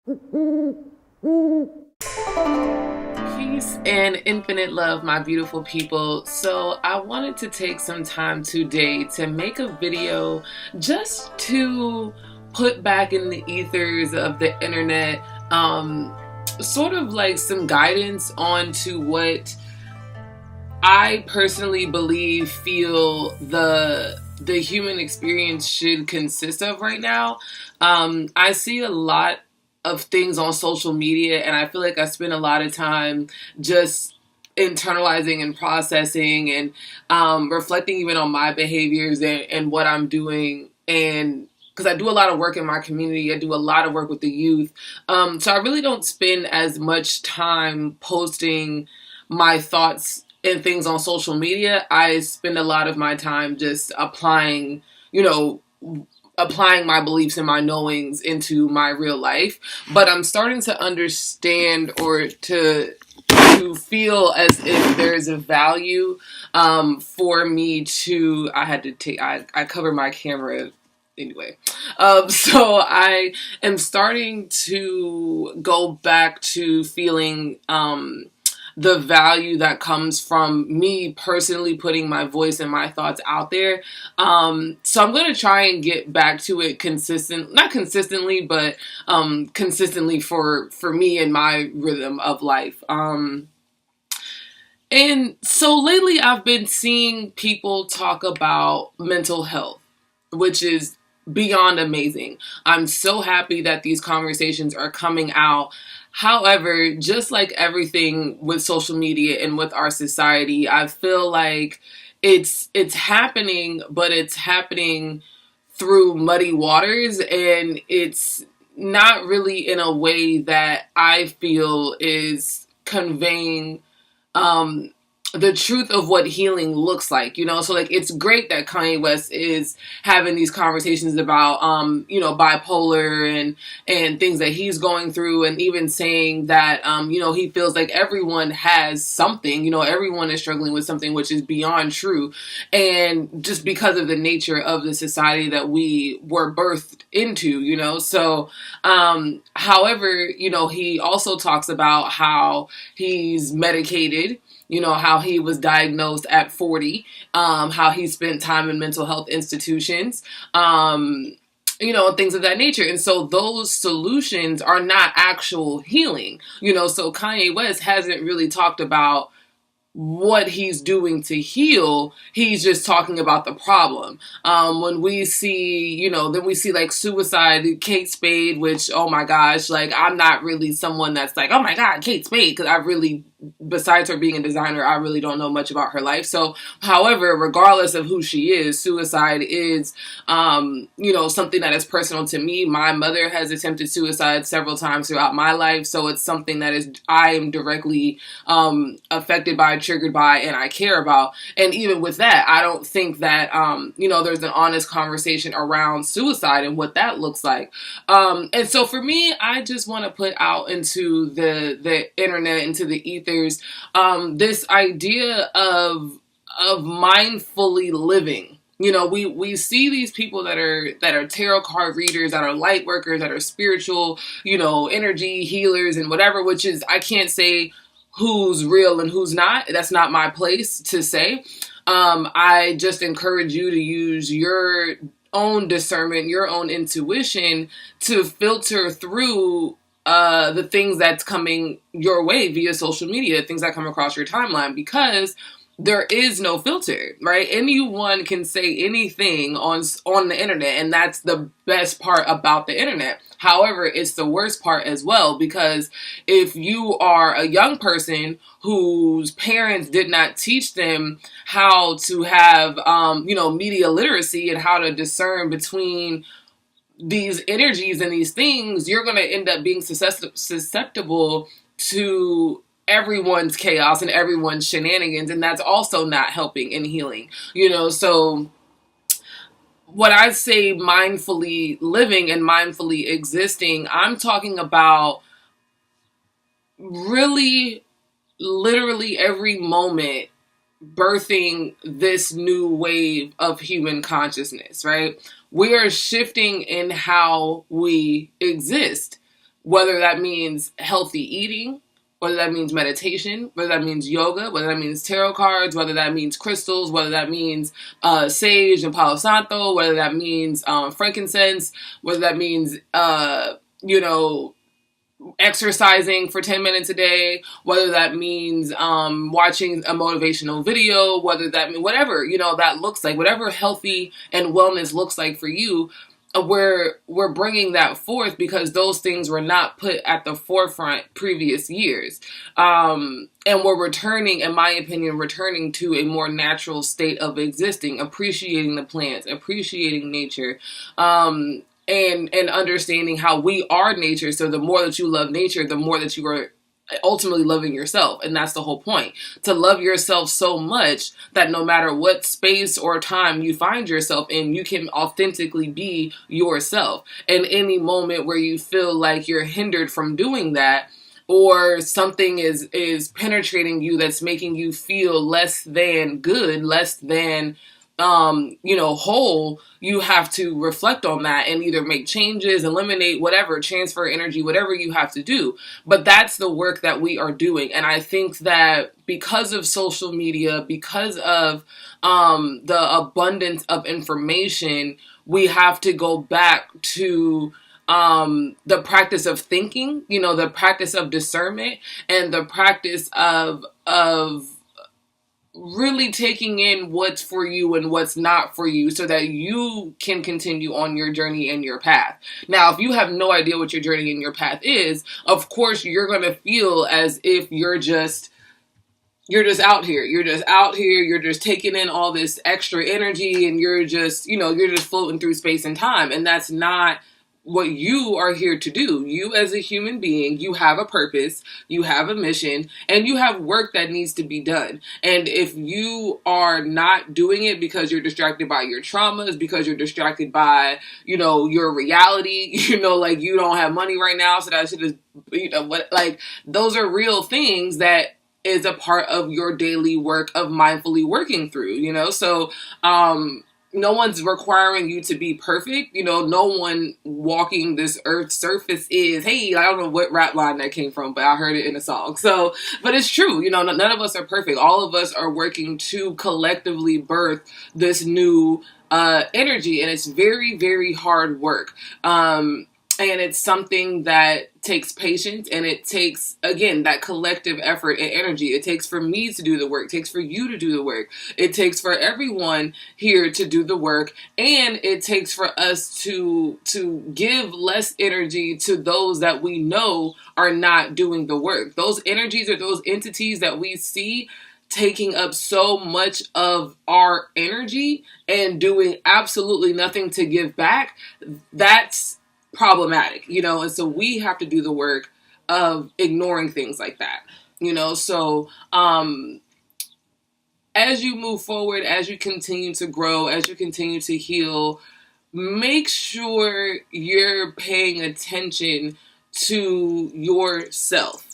Peace and infinite love, my beautiful people. So, I wanted to take some time today to make a video just to put back in the ethers of the internet, sort of like some guidance onto what I personally feel the human experience should consist of right now. I see a lot of things on social media, and I feel like I spend a lot of time just internalizing and processing and reflecting even on my behaviors and what I'm doing. And because I do a lot of work in my community, I do a lot of work with the youth. So I really don't spend as much time posting my thoughts and things on social media. I spend a lot of my time just applying my beliefs and my knowings into my real life. But I'm starting to understand or to feel as if there's a value for me to. I covered my camera anyway. So I am starting to go back to feeling the value that comes from me personally putting my voice and my thoughts out there. So I'm going to try and get back to it not consistently, but consistently for me and my rhythm of life. And so lately I've been seeing people talk about mental health, which is beyond amazing. I'm so happy that these conversations are coming out. However, just like everything with social media and with our society, I feel like it's happening, but it's happening through muddy waters, and it's not really in a way that I feel is conveying the truth of what healing looks like, so like it's great that Kanye West is having these conversations about bipolar and things that he's going through, and even saying that he feels like everyone has something, everyone is struggling with something, which is beyond true, and just because of the nature of the society that we were birthed into. So however, he also talks about how he's medicated, how he was diagnosed at 40, how he spent time in mental health institutions, things of that nature. And so those solutions are not actual healing, so Kanye West hasn't really talked about what he's doing to heal. He's just talking about the problem. When we see, then we see like suicide, Kate Spade, which, oh my gosh, like I'm not really someone that's like, oh my God, Kate Spade, because I really, besides her being a designer, I really don't know much about her life. So, however, regardless of who she is, suicide is, something that is personal to me. My mother has attempted suicide several times throughout my life. So it's something that I am directly affected by, triggered by, and I care about. And even with that, I don't think that, there's an honest conversation around suicide and what that looks like. And so for me, I just want to put out into the internet, into the ethers, this idea of mindfully living. We see these people that are tarot card readers, that are light workers, that are spiritual, energy healers and whatever, which is, I can't say who's real and who's not. That's not my place to say. I just encourage you to use your own discernment, your own intuition to filter through the things that's coming your way via social media, things that come across your timeline, because there is no filter, right? Anyone can say anything on the internet, and that's the best part about the internet. However, it's the worst part as well, because if you are a young person whose parents did not teach them how to have, media literacy and how to discern between these energies and these things, you're going to end up being susceptible to everyone's chaos and everyone's shenanigans, and that's also not helping in healing. So what I say mindfully living and mindfully existing, I'm talking about really literally every moment birthing this new wave of human consciousness, right? We are shifting in how we exist. whether that means healthy eating, whether that means meditation, whether that means yoga, whether that means tarot cards, whether that means crystals, whether that means sage and Palo Santo, whether that means frankincense, whether that means, exercising for 10 minutes a day, whether that means watching a motivational video, whether that means whatever, that looks like, whatever healthy and wellness looks like for you, we're bringing that forth because those things were not put at the forefront previous years. And we're returning, in my opinion, to a more natural state of existing, appreciating the plants, appreciating nature, and understanding how we are nature. So the more that you love nature, the more that you are ultimately loving yourself. And that's the whole point, to love yourself so much that no matter what space or time you find yourself in, you can authentically be yourself. And any moment where you feel like you're hindered from doing that, or something is penetrating you that's making you feel less than good, less than whole, you have to reflect on that and either make changes, eliminate whatever, transfer energy, whatever you have to do. But that's the work that we are doing. And I think that because of social media, because of the abundance of information, we have to go back to the practice of thinking, the practice of discernment, and the practice of really taking in what's for you and what's not for you so that you can continue on your journey and your path. Now, if you have no idea what your journey and your path is, of course, you're going to feel as if you're just out here. You're just out here. You're just taking in all this extra energy and you're just floating through space and time. And that's not what you are here to do. You as a human being, you have a purpose, you have a mission, and you have work that needs to be done. And if you are not doing it because you're distracted by your traumas, because you're distracted by, your reality, like you don't have money right now, so that shit is, those are real things that is a part of your daily work of mindfully working through, so, no one's requiring you to be perfect. No one walking this earth's surface is, hey, I don't know what rap line that came from, but I heard it in a song. So, but it's true. None of us are perfect. All of us are working to collectively birth this new energy. And it's very, very hard work. And it's something that takes patience, and it takes, again, that collective effort and energy. It takes for me to do the work. It takes for you to do the work. It takes for everyone here to do the work. And it takes for us to give less energy to those that we know are not doing the work. Those energies or those entities that we see taking up so much of our energy and doing absolutely nothing to give back, that's problematic, and so we have to do the work of ignoring things like that, so as you move forward, as you continue to grow, as you continue to heal, make sure you're paying attention to yourself.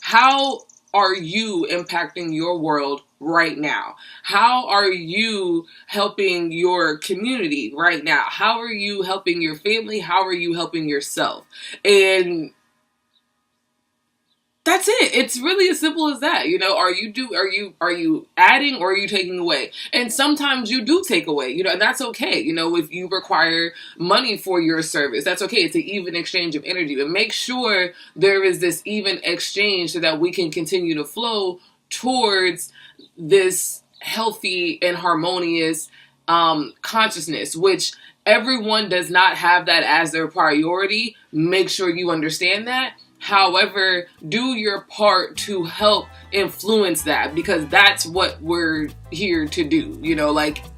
How are you impacting your world right now? How are you helping your community right now? How are you helping your family? How are you helping yourself? And that's it. It's really as simple as that. Are you adding or are you taking away? And sometimes you do take away, and that's okay. If you require money for your service, that's okay. It's an even exchange of energy, but make sure there is this even exchange so that we can continue to flow towards this healthy and harmonious consciousness, which everyone does not have that as their priority. Make sure you understand that. However, do your part to help influence that, because that's what we're here to do.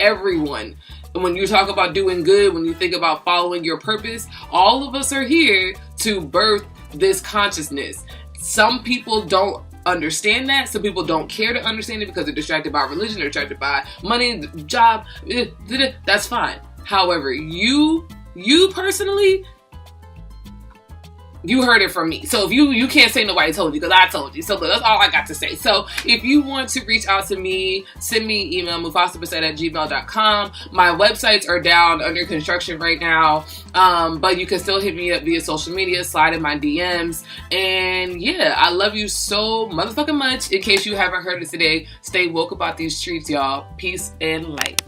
Everyone. And when you talk about doing good, when you think about following your purpose, all of us are here to birth this consciousness. Some people don't understand that. Some people don't care to understand it because they're distracted by religion, they're distracted by money, job. That's fine. However, you personally, You heard it from me. So if you can't say nobody told you, because I told you. So that's all I got to say. So if you want to reach out to me, send me an email, mufasabasset@gmail.com. My websites are down under construction right now. But you can still hit me up via social media, slide in my DMs. And yeah, I love you so motherfucking much. In case you haven't heard it today, stay woke about these streets, y'all. Peace and light.